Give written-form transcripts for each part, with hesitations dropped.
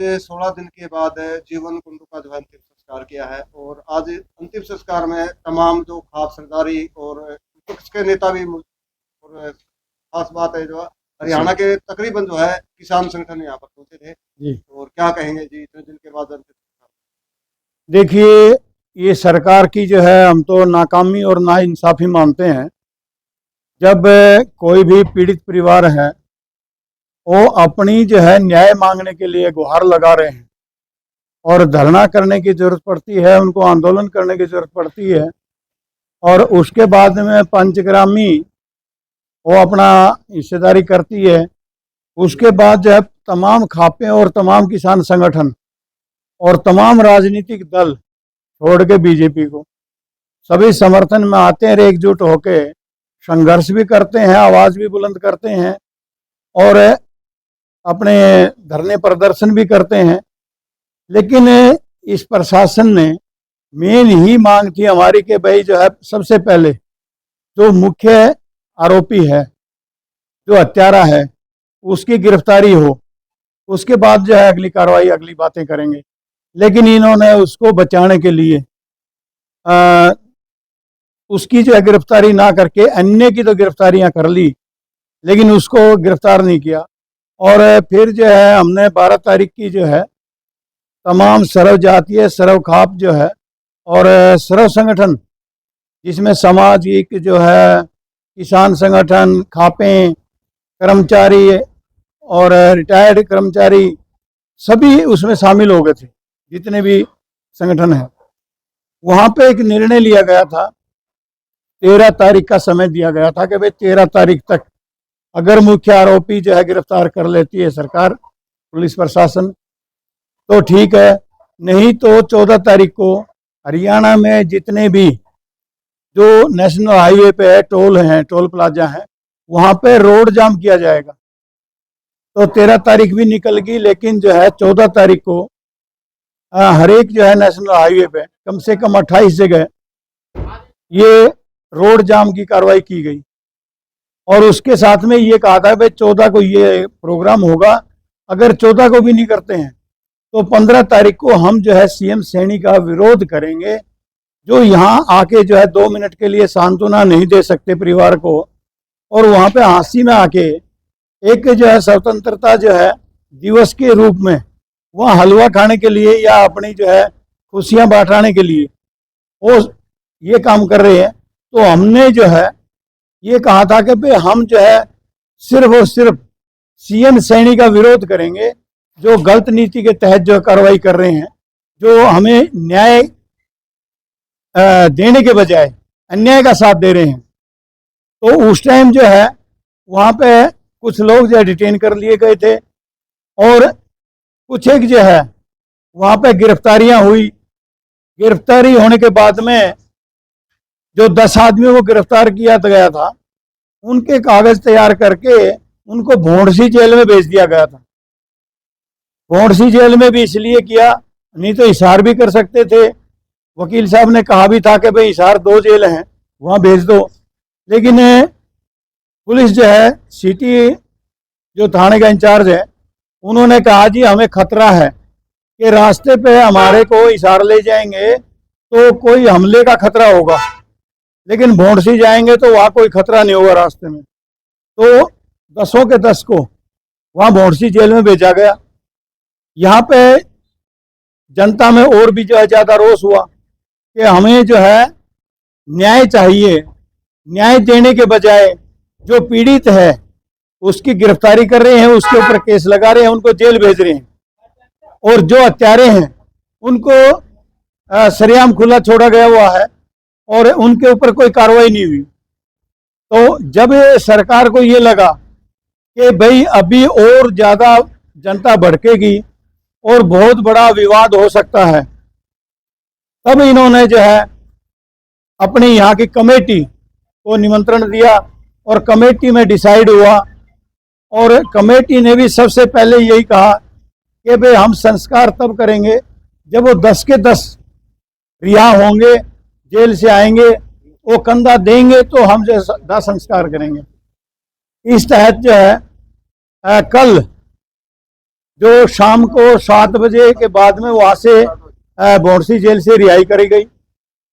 16 दिन के बाद जीवन कुंडू का जो है अंतिम संस्कार किया है। और आज अंतिम संस्कार में तमाम जो खास सरदारी और विपक्ष के नेता भी और खास बात है जो हरियाणा के तकरीबन जो है किसान संगठन यहाँ पर पहुंचे थे जी और क्या कहेंगे जी इतने दिन के बाद अंतिम संस्कार। देखिए, ये सरकार की जो है हम तो नाकामी और नाइंसाफी मानते हैं। जब कोई भी पीड़ित परिवार है वो अपनी जो है न्याय मांगने के लिए गुहार लगा रहे हैं और धरना करने की जरूरत पड़ती है, उनको आंदोलन करने की जरूरत पड़ती है, और उसके बाद में पंचग्रामी वो अपना हिस्सेदारी करती है। उसके बाद जो है तमाम खापे और तमाम किसान संगठन और तमाम राजनीतिक दल छोड़ के बीजेपी को सभी समर्थन में आते हैं, एकजुट होके संघर्ष भी करते हैं, आवाज़ भी बुलंद करते हैं और अपने धरने प्रदर्शन भी करते हैं। लेकिन इस प्रशासन ने मेन ही मांग थी हमारी कि भाई जो है सबसे पहले जो मुख्य आरोपी है, जो हत्यारा है, उसकी गिरफ्तारी हो, उसके बाद जो है अगली कार्रवाई, अगली बातें करेंगे। लेकिन इन्होंने उसको बचाने के लिए उसकी जो है गिरफ्तारी ना करके अन्य की तो गिरफ्तारियां कर ली, लेकिन उसको गिरफ्तार नहीं किया। और फिर जो है हमने 12 तारीख की जो है तमाम सर्व जातीय, सर्व खाप जो है और सर्व संगठन, जिसमें सामाजिक जो है किसान संगठन, खापें, कर्मचारी और रिटायर्ड कर्मचारी, सभी उसमें शामिल हो गए थे, जितने भी संगठन हैं। वहाँ पे एक निर्णय लिया गया था, 13 तारीख का समय दिया गया था कि भाई 13 तारीख तक अगर मुख्य आरोपी जो है गिरफ्तार कर लेती है सरकार, पुलिस प्रशासन, तो ठीक है, नहीं तो 14 तारीख को हरियाणा में जितने भी जो नेशनल हाईवे पे है, टोल हैं, टोल प्लाजा हैं, वहाँ पे रोड जाम किया जाएगा। तो 13 तारीख भी निकल गई, लेकिन जो है 14 तारीख को हर एक जो है नेशनल हाईवे पे कम से कम 28 जगह ये रोड जाम की कार्रवाई की गई। और उसके साथ में ये कहा था भाई 14 को ये प्रोग्राम होगा, अगर 14 को भी नहीं करते हैं तो 15 तारीख को हम जो है सीएम सैनी का विरोध करेंगे, जो यहाँ आके जो है 2 मिनट के लिए सांत्वना नहीं दे सकते परिवार को, और वहाँ पे हाँसी में आके एक जो है स्वतंत्रता जो है दिवस के रूप में वहाँ हलवा खाने के लिए या अपनी जो है खुशियाँ बांटाने के लिए वो ये काम कर रहे हैं। तो हमने जो है ये कहा था कि भाई हम जो है सिर्फ और सिर्फ सीएम सैनी का विरोध करेंगे, जो गलत नीति के तहत जो कार्रवाई कर रहे हैं, जो हमें न्याय देने के बजाय अन्याय का साथ दे रहे हैं। तो उस टाइम जो है वहाँ पे कुछ लोग जो है डिटेन कर लिए गए थे और कुछ एक जो है वहाँ पे गिरफ्तारियां हुई। गिरफ्तारी होने के बाद में जो 10 आदमियों को गिरफ्तार किया गया था, उनके कागज तैयार करके उनको भोंडसी जेल में भेज दिया गया था। भोंडसी जेल में भी इसलिए किया, नहीं तो हिसार भी कर सकते थे। वकील साहब ने कहा भी था कि भाई हिसार 2 जेल हैं, वहाँ भेज दो। लेकिन पुलिस जो है, सिटी जो थाने का इंचार्ज है, उन्होंने कहा जी हमें खतरा है कि रास्ते पे हमारे को हिसार ले जाएंगे तो कोई हमले का खतरा होगा, लेकिन भोंडसी जाएंगे तो वहाँ कोई खतरा नहीं होगा रास्ते में। तो 10 के 10 को वहाँ भोंडसी जेल में भेजा गया। यहाँ पे जनता में और भी जो है ज़्यादा रोष हुआ कि हमें जो है न्याय चाहिए। न्याय देने के बजाय जो पीड़ित है उसकी गिरफ्तारी कर रहे हैं, उसके ऊपर केस लगा रहे हैं, उनको जेल भेज रहे हैं, और जो हत्यारे हैं उनको सरेआम खुला छोड़ा गया हुआ है और उनके ऊपर कोई कार्रवाई नहीं हुई। तो जब सरकार को ये लगा कि भाई अभी और ज़्यादा जनता भड़केगी और बहुत बड़ा विवाद हो सकता है, तब इन्होंने जो है अपनी यहाँ की कमेटी को निमंत्रण दिया और कमेटी में डिसाइड हुआ, और कमेटी ने भी सबसे पहले यही कहा कि भाई हम संस्कार तब करेंगे जब वो 10 के 10 रिहा होंगे, जेल से आएंगे, वो कंधा देंगे तो हम जो दाह संस्कार करेंगे। इस तहत जो है कल जो शाम को 7 बजे के बाद में वहां से भौंडसी जेल से रिहाई करी गई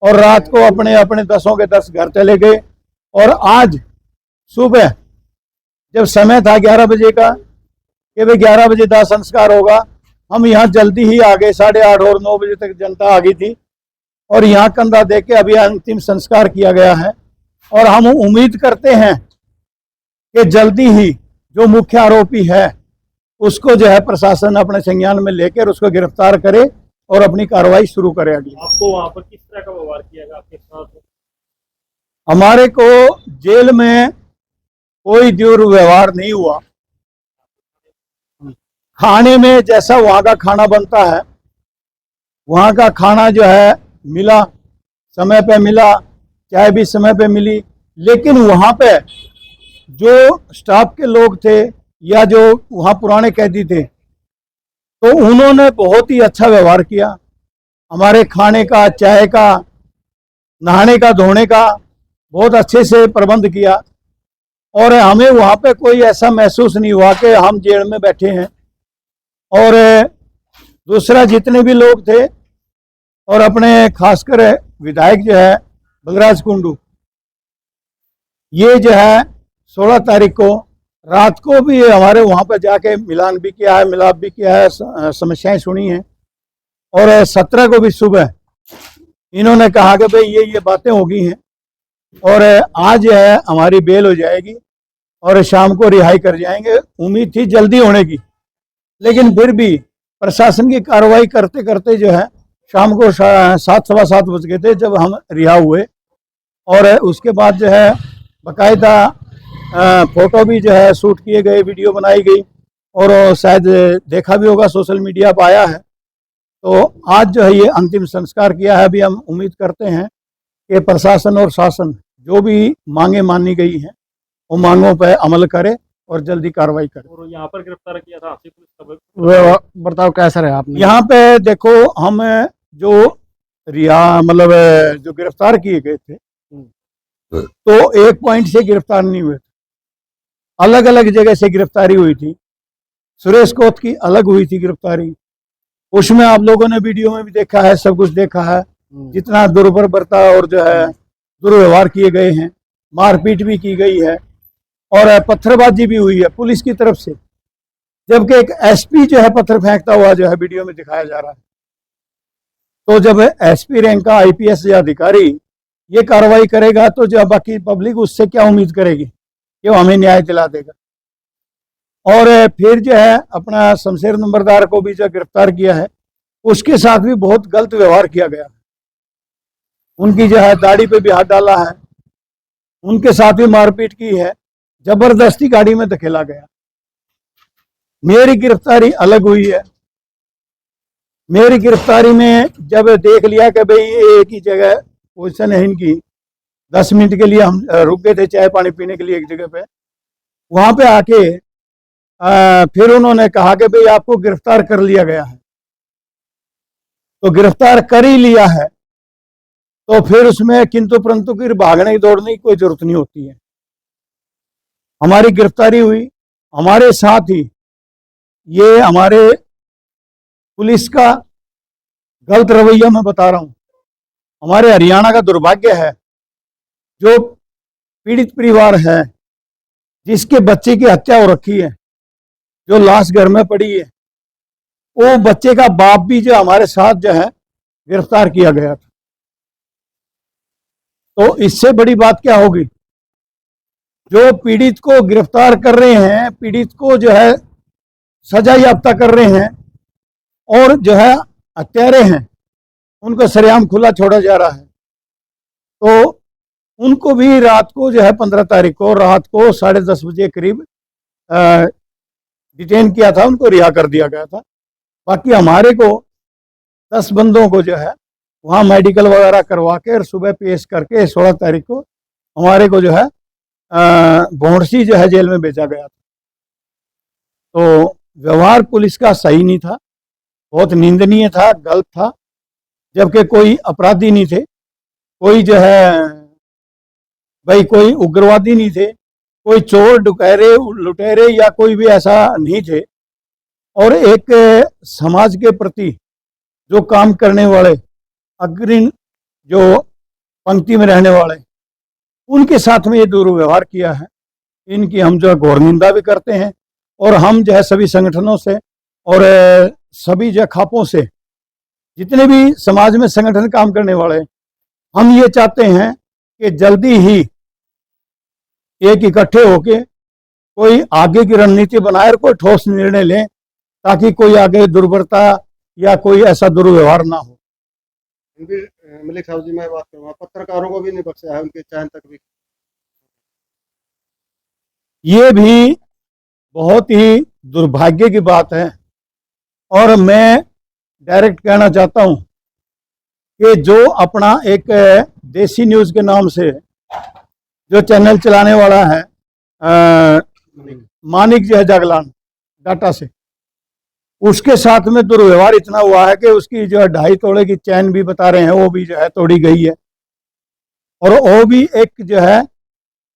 और रात को अपने अपने 10 के 10 घर चले गए। और आज सुबह जब समय था 11 बजे का कि भाई 11 बजे दाह संस्कार होगा, हम यहाँ जल्दी ही आ गए। 8:30 और 9 बजे तक जनता आ गई थी और यहाँ कंधा दे के अभी अंतिम संस्कार किया गया है। और हम उम्मीद करते हैं कि जल्दी ही जो मुख्य आरोपी है उसको जो है प्रशासन अपने संज्ञान में लेकर उसको गिरफ्तार करे और अपनी कार्रवाई शुरू करे। अगली आपको वहां पर किस तरह का व्यवहार किया गया आपके साथ? हमारे को जेल में कोई दुर्व्यवहार नहीं हुआ। खाने में जैसा वहाँ का खाना बनता है वहाँ का खाना जो है मिला, समय पे मिला, चाय भी समय पे मिली। लेकिन वहाँ पे जो स्टाफ के लोग थे या जो वहाँ पुराने कैदी थे तो उन्होंने बहुत ही अच्छा व्यवहार किया। हमारे खाने का, चाय का, नहाने का, धोने का बहुत अच्छे से प्रबंध किया और हमें वहाँ पे कोई ऐसा महसूस नहीं हुआ कि हम जेल में बैठे हैं। और दूसरा जितने भी लोग थे और अपने खासकर विधायक जो है बलराज कुंडू, ये जो है 16 तारीख को रात को भी हमारे वहाँ पर जाके मिलान भी किया है, मिलाप भी किया है, समस्याएं सुनी हैं। और 17 को भी सुबह इन्होंने कहा कि भाई ये बातें हो गई हैं और आज जो है हमारी बेल हो जाएगी और शाम को रिहाई कर जाएंगे। उम्मीद थी जल्दी होने की, लेकिन फिर भी प्रशासन की कार्रवाई करते करते जो है शाम को 7 सवा 7 बज गए थे जब हम रिहा हुए। और उसके बाद जो है बाकायदा फोटो भी जो है शूट किए गए, वीडियो बनाई गई और शायद देखा भी होगा, सोशल मीडिया पर आया है। तो आज जो है ये अंतिम संस्कार किया है। अभी हम उम्मीद करते हैं कि प्रशासन और शासन जो भी मांगे मानी गई हैं वो मांगों पर अमल करे और जल्दी कार्रवाई करे। और यहाँ पर गिरफ्तार किया था आपसे पुलिस का बर्ताव कैसा रहा आपने? यहाँ पे देखो, हम जो रिहा मतलब जो गिरफ्तार किए गए थे तो एक पॉइंट से गिरफ्तार नहीं हुए थे, अलग अलग जगह से गिरफ्तारी हुई थी। सुरेश कोत की अलग हुई थी गिरफ्तारी, उसमें आप लोगों ने वीडियो में भी देखा है, सब कुछ देखा है, जितना दुर्बर्ता और जो है दुर्व्यवहार किए गए हैं, मारपीट भी की गई है और पत्थरबाजी भी हुई है पुलिस की तरफ से। जबकि एक एसपी जो है पत्थर फेंकता हुआ जो है वीडियो में दिखाया जा रहा है। तो जब एसपी रैंक का आईपीएस या अधिकारी ये कार्रवाई करेगा तो जो बाकी पब्लिक उससे क्या उम्मीद करेगी कि वो हमें न्याय दिला देगा। और फिर जो है अपना शमशेर नंबरदार को भी जो गिरफ्तार किया है उसके साथ भी बहुत गलत व्यवहार किया गया। उनकी जो है दाढ़ी पे भी हाथ डाला है, उनके साथ भी मारपीट की है, जबरदस्ती गाड़ी में धकेला गया। मेरी गिरफ्तारी अलग हुई है। मेरी गिरफ्तारी में जब देख लिया कि भाई एक ही जगह पोजीशन है इनकी, 10 मिनट के लिए हम रुक गए थे चाय पानी पीने के लिए एक जगह पे, वहां पे आके फिर उन्होंने कहा कि भाई आपको गिरफ्तार कर लिया गया है। तो गिरफ्तार कर ही लिया है तो फिर उसमें किंतु परंतु की भागने दौड़ने की कोई जरूरत नहीं होती है। हमारी गिरफ्तारी हुई, हमारे साथ ही ये हमारे पुलिस का गलत रवैया मैं बता रहा हूं। हमारे हरियाणा का दुर्भाग्य है, जो पीड़ित परिवार है जिसके बच्चे की हत्या हो रखी है, जो लाश घर में पड़ी है, वो बच्चे का बाप भी जो हमारे साथ जो है गिरफ्तार किया गया था। तो इससे बड़ी बात क्या होगी? जो पीड़ित को गिरफ्तार कर रहे हैं, पीड़ित को जो है सजा याफ्ता कर रहे हैं और जो है हत्यारे हैं उनको सरेआम खुला छोड़ा जा रहा है। तो उनको भी रात को जो है 15 तारीख को रात को 10:30 बजे करीब डिटेन किया था, उनको रिहा कर दिया गया था। बाकी हमारे को 10 बंदों को जो है वहाँ मेडिकल वगैरह करवा के और सुबह पेश करके 16 तारीख को हमारे को जो है भौंडसी जो है जेल में भेजा गया था। तो व्यवहार पुलिस का सही नहीं था, बहुत निंदनीय था, गलत था। जबकि कोई अपराधी नहीं थे, कोई जो है भाई कोई उग्रवादी नहीं थे, कोई चोर डुकैरे लुटेरे या कोई भी ऐसा नहीं थे। और एक समाज के प्रति जो काम करने वाले अग्रणी जो पंक्ति में रहने वाले उनके साथ में ये दुर्व्यवहार किया है। इनकी हम जो है घोर निंदा भी करते हैं और हम जो है सभी संगठनों से और सभी जो खापों से जितने भी समाज में संगठन काम करने वाले हम ये चाहते हैं कि जल्दी ही एक इकट्ठे होके कोई आगे की रणनीति बनाए और कोई ठोस निर्णय लें ताकि कोई आगे दुर्बलता या कोई ऐसा दुर्व्यवहार ना हो। मलिक साहब जी, मैं बात करूँगा, पत्रकारों को भी नहीं बख्शा है, उनके चयन तक भी। ये भी बहुत ही दुर्भाग्य की बात है और मैं डायरेक्ट कहना चाहता हूं कि जो अपना एक देसी न्यूज़ के नाम से जो चैनल चलाने वाला है मानिक जो है जागलान डाटा से, उसके साथ में दुर्व्यवहार इतना हुआ है कि उसकी जो है 2.5 तोले की चैन भी बता रहे हैं वो भी जो है तोड़ी गई है। और वो भी एक जो है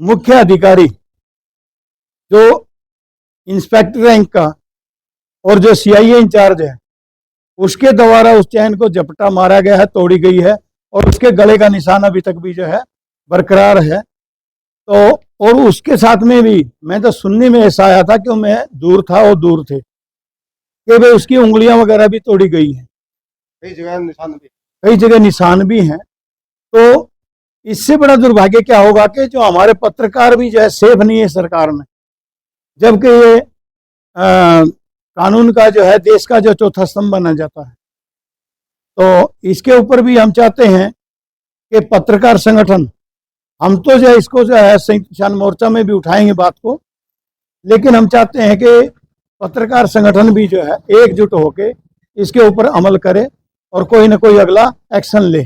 मुख्य अधिकारी जो इंस्पेक्टर रैंक का और जो सीआईए इंचार्ज है उसके द्वारा उस चैन को झपटा मारा गया है, तोड़ी गई है और उसके गले का निशान अभी तक भी जो है बरकरार है। तो और उसके साथ में भी मैं तो सुनने में ऐसा आया था कि मैं दूर था, वो दूर थे, कि भाई उसकी उंगलियां वगैरह भी तोड़ी गई हैं, कई जगह निशान भी हैं। तो इससे बड़ा दुर्भाग्य क्या होगा कि जो हमारे पत्रकार भी जो है सेफ नहीं है सरकार में, जबकि ये कानून का जो है देश का जो चौथा स्तंभ माना जाता है। तो इसके ऊपर भी हम चाहते हैं कि पत्रकार संगठन, हम तो जो है इसको जो है संयुक्त किसान मोर्चा में भी उठाएंगे बात को, लेकिन हम चाहते हैं कि पत्रकार संगठन भी जो है एकजुट होकर इसके ऊपर अमल करे और कोई ना कोई अगला एक्शन ले।